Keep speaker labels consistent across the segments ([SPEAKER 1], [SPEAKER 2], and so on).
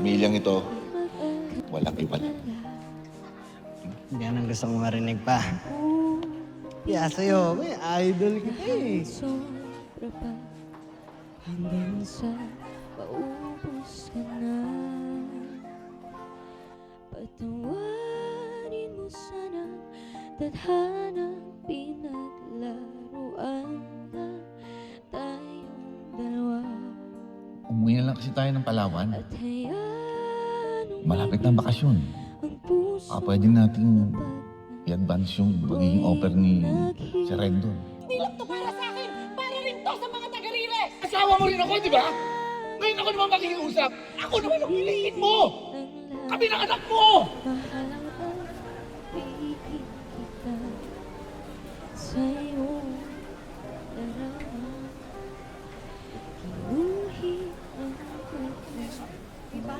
[SPEAKER 1] pamilyang ito, walang iba.
[SPEAKER 2] Yan ang gusto kong marinig pa. Kaya sa'yo, may idol kita eh.
[SPEAKER 3] Sobra pa hanggang sa paubos ka na. Patawarin mo sana tadhanang pinaglaruan na tayong dalawa.
[SPEAKER 1] Umuwi na lang kasi tayo ng Palawan.
[SPEAKER 3] At hayaan
[SPEAKER 1] Malapit na ang bakasyon.
[SPEAKER 3] ang puso
[SPEAKER 1] Pwede nating i-advance yung magiging offer ni si Rendon.
[SPEAKER 4] Hindi lang to para sa akin, para rin to sa mga taga-Riles! Asawa mo rin ako, di ba? Ngayon ako naman makikiusap. Ako naman ang piliin mo! Kami ng anak mo!
[SPEAKER 3] Mahal ang pigil kita sa'yo darama. Kinuhi ang diba?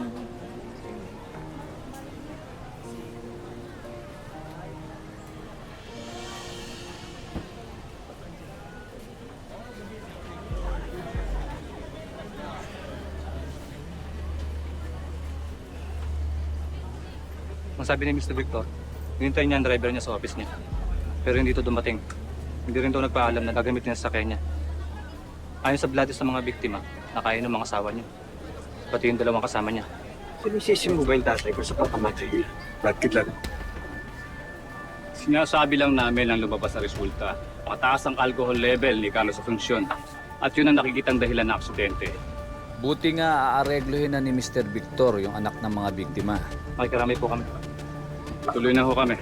[SPEAKER 5] Ang sabi ni Mr. Victor, hinintay niya ang driver niya sa office niya. Pero hindi ito dumating. Hindi rin ito nagpaalam na gagamit niya sa sakyan niya. Ayon sa blatis ng mga biktima, nakain ng mga asawa niya. Pati yung dalawang kasama niya.
[SPEAKER 6] Sinisisi mo ba yung tatay ko sa pagkamatay niya? Bakit lang?
[SPEAKER 5] Sinasabi lang namin ang lumabas na resulta. Mataas ang alcohol level ni Carlos Asuncion. At yun ang nakikitang dahilan ng aksidente.
[SPEAKER 7] Buti nga aareglohin na ni Mr. Victor yung anak ng mga biktima.
[SPEAKER 5] Makikarami po kami. Tuloy na ho kami.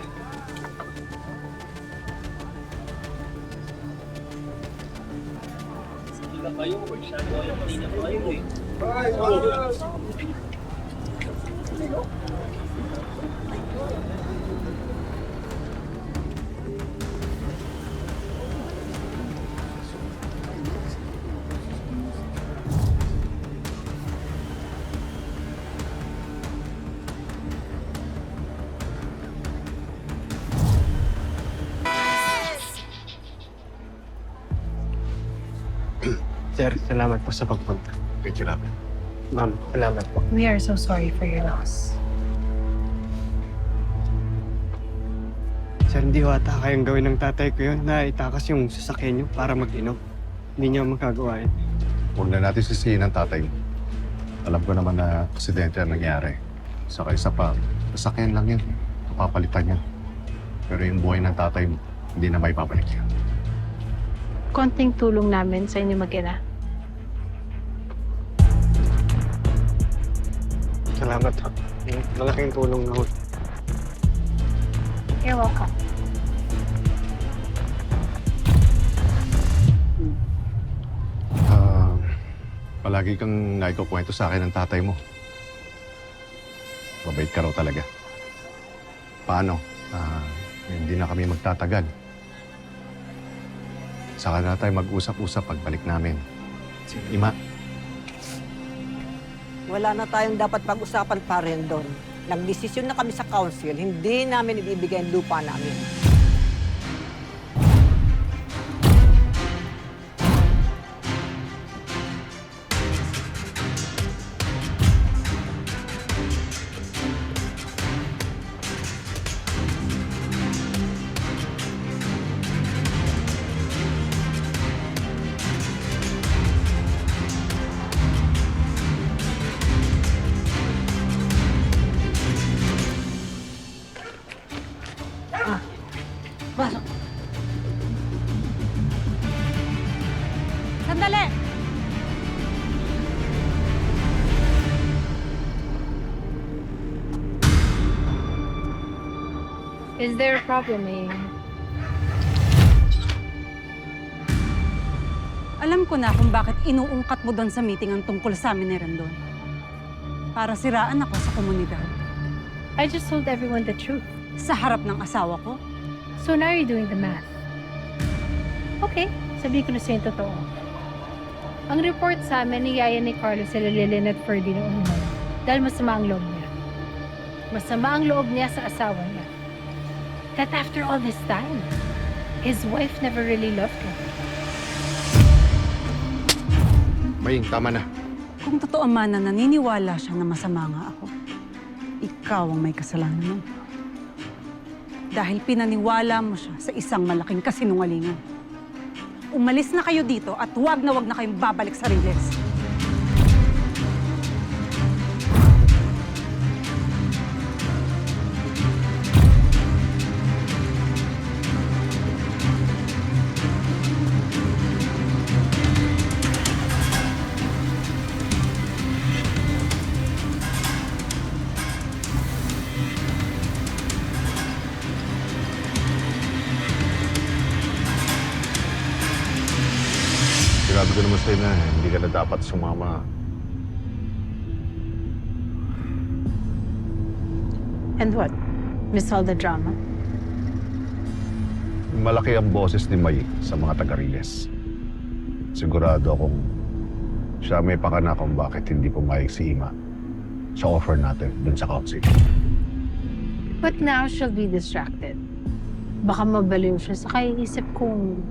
[SPEAKER 6] Sir, salamat po sa pagpunta.
[SPEAKER 1] Thank you, Labi.
[SPEAKER 6] Ma'am, salamat po.
[SPEAKER 8] We are so sorry for your loss.
[SPEAKER 6] Sir, hindi wata kayang gawin ng tatay ko yun na itakas yung sasakyan niyo para mag-inom. Hindi niya magagawa yun.
[SPEAKER 9] Huwag na natin sisihin ang tatay mo. Alam ko naman na aksidente ang nangyari. Saka isa pa, sasakyan lang yan. Papalitan yan. Pero yung buhay ng tatay mo, hindi na may babalik yan.
[SPEAKER 8] Konting tulong namin sa inyo mag-ina.
[SPEAKER 6] Salamat po. Malaking tulong na ho.
[SPEAKER 8] You're welcome.
[SPEAKER 9] Palagi kang naikukwento sa akin ng tatay mo. Mabait ka raw talaga. Paano? Hindi na kami magtatagal. Saka na tayo mag-usap-usap pagbalik namin. Ima,
[SPEAKER 10] Wala na tayong dapat pag-usapan pa rin doon. Nagdesisyon na kami sa council, hindi namin ibibigay ang lupa namin.
[SPEAKER 4] Pasok. Sandali!
[SPEAKER 8] Is there a problem, eh?
[SPEAKER 4] Alam ko na kung bakit inuungkat mo doon sa meeting ang tungkol sa amin ni Rendon. Para siraan ako sa komunidad.
[SPEAKER 8] I just told everyone the truth.
[SPEAKER 4] Sa harap ng asawa ko.
[SPEAKER 8] So now you're doing the math. Okay, sabihin ko na sa'yo yung totoo. Ang report sa amin ni Yaya ni Carlos sila Lilin at Ferdy noon mo. Dahil masama ang loob niya. Masama ang loob niya sa asawa niya. That after all this time, his wife never really loved him.
[SPEAKER 9] Maying, tama na.
[SPEAKER 11] Kung totoo man na naniniwala siya na masama nga ako, ikaw ang may kasalanan nun. Dahil pinaniwala mo siya sa isang malaking kasinungalingan. Umalis na kayo dito at wag na kayong babalik sa Riles.
[SPEAKER 9] Sinabi ko naman sa'yo na hindi ka na dapat sumama.
[SPEAKER 8] And what? Miss all the drama?
[SPEAKER 9] Malaki ang boses ni May sa mga taga-Riles. Sigurado akong siya may pakana kung bakit hindi pumayag si Ima sa offer natin dun sa council.
[SPEAKER 8] But now she'll be distracted. Baka mabaliw siya sa kaiisip kung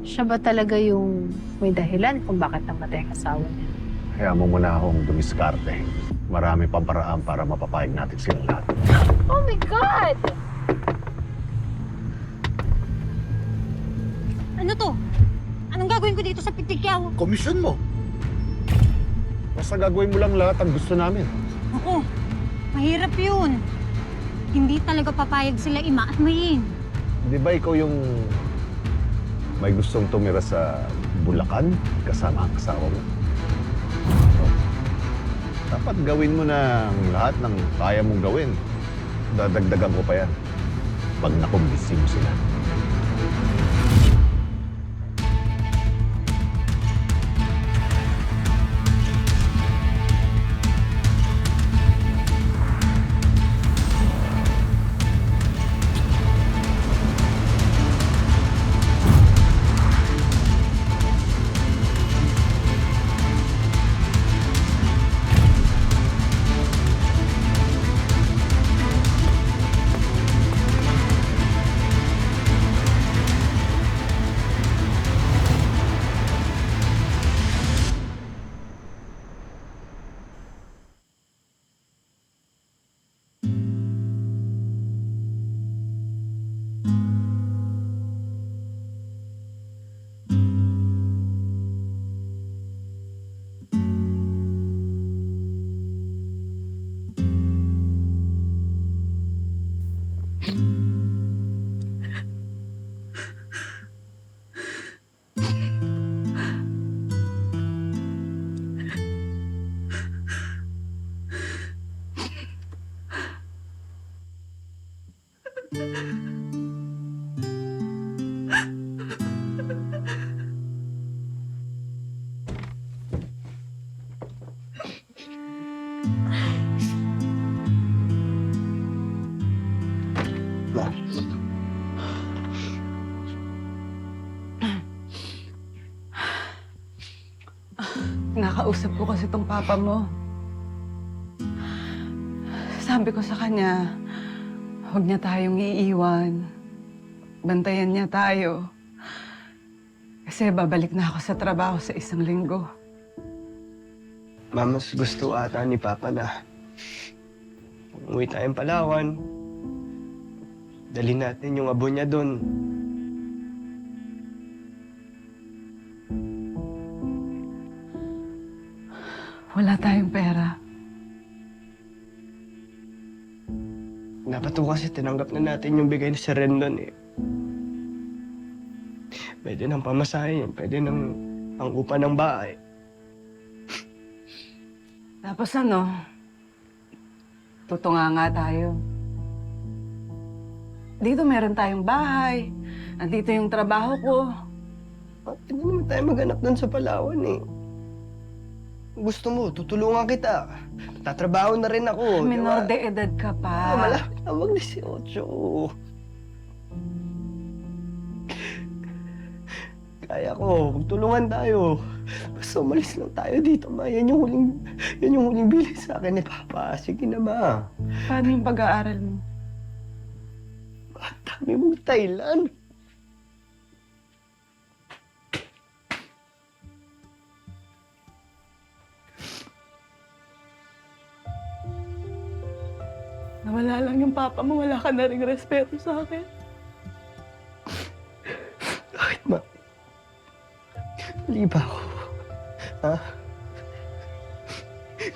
[SPEAKER 8] siya ba talaga yung may dahilan kung bakit namatay ang asawa niya.
[SPEAKER 9] Kaya mo muna akong dumiskarte. Marami pang paraan para mapapayag natin sila lahat.
[SPEAKER 8] Oh my God!
[SPEAKER 11] Ano to? Anong gagawin ko dito sa Pitikyaw?
[SPEAKER 9] Komisyon mo! Basta gagawin mo lang lahat ang gusto namin.
[SPEAKER 11] Oo, mahirap yun. Hindi talaga papayag sila Ima at Mayin.
[SPEAKER 9] Di ba ikaw yung may gustong tumira sa Bulacan kasama ang asawa mo? So, dapat gawin mo na ang lahat ng kaya mong gawin. Dadagdagan ko pa yan pag nakumbisi mo sila.
[SPEAKER 11] Nakausap ko kasi itong papa mo. Sabi ko sa kanya, huwag niya tayong iiwan. Bantayan niya tayo. Kasi babalik na ako sa trabaho sa 1 linggo.
[SPEAKER 6] Mas gusto ata ni Papa na umuwi tayong Palawan. Dali natin yung abo niya doon.
[SPEAKER 11] Wala tayong pera.
[SPEAKER 6] Dapat po kasi tinanggap na natin yung bigay ni Sir Rendon eh. Pwede ng pamasahe, pwede ng pang-upa ng bahay.
[SPEAKER 11] Tapos ano, tutunga nga tayo. Dito meron tayong bahay. Nandito yung trabaho ko.
[SPEAKER 6] Pwede naman tayo maghanap doon sa Palawan eh. Gusto mo, tutulungan kita. Tatrabaho na rin ako, di
[SPEAKER 11] Minor
[SPEAKER 6] ba?
[SPEAKER 11] de edad ka pa.
[SPEAKER 6] Malapit na mag-18. Kaya ko, magtulungan tayo. Basta umalis lang tayo dito, ma. Yan yung huling bili sa akin ni Papa. Sige na, ma.
[SPEAKER 11] Paano yung pag-aaral mo?
[SPEAKER 6] Ang dami mong Thailand.
[SPEAKER 11] Nawala lang yung papa mo, wala ka na rin respeto sa akin.
[SPEAKER 6] Bakit, ma? Mali ba ako? Ha?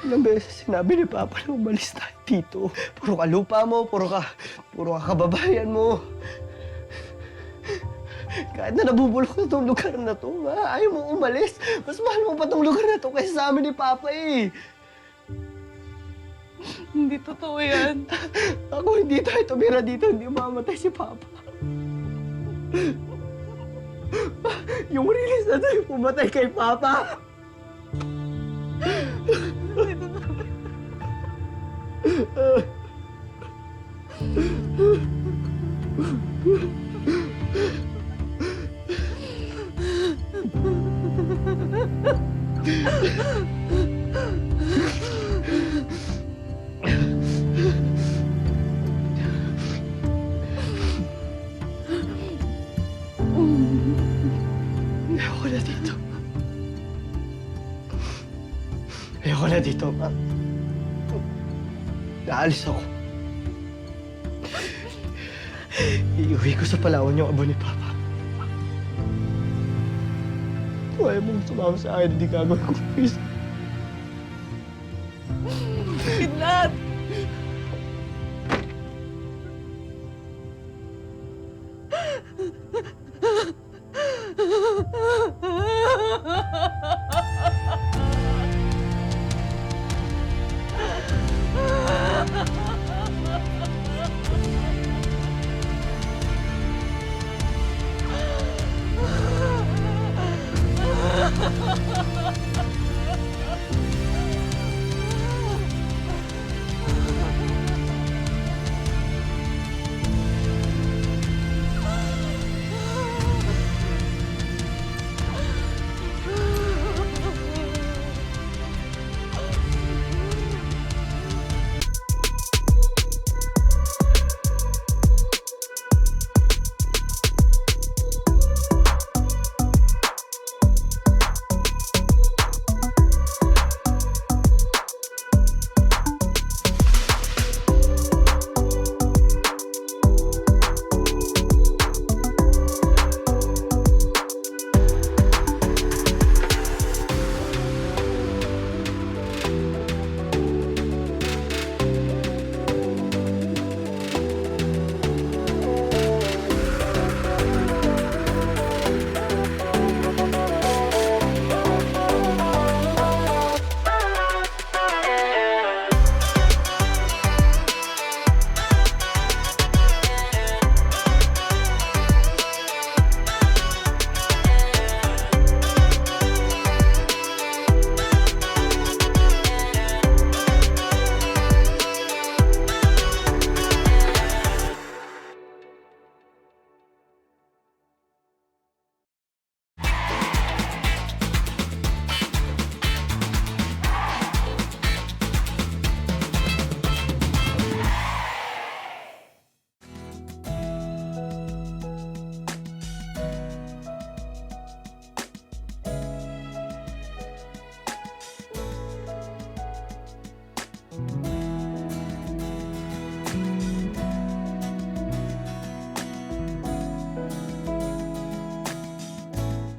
[SPEAKER 6] Ilang beses sinabi ni Papa na umalis tayo dito. Puro ka lupa mo, puro ka kababayan mo. Kahit na nabubulok na itong lugar na to, ha? Ayaw mo umalis. Mas mahal mo pa itong lugar na to kaysa sa amin ni Papa eh.
[SPEAKER 11] Hindi totoo yan.
[SPEAKER 6] Ako hindi tayo tumira dito, hindi mamatay si Papa. Yung release na tayo pumatay kay Papa. Ayoko na dito. Ayoko na dito, ma. Naalis ako. Iuwi ko sa Palawan yung abo ni Papa. Kung ayaw mong sumama sa akin, hindi gagawin ko. Please.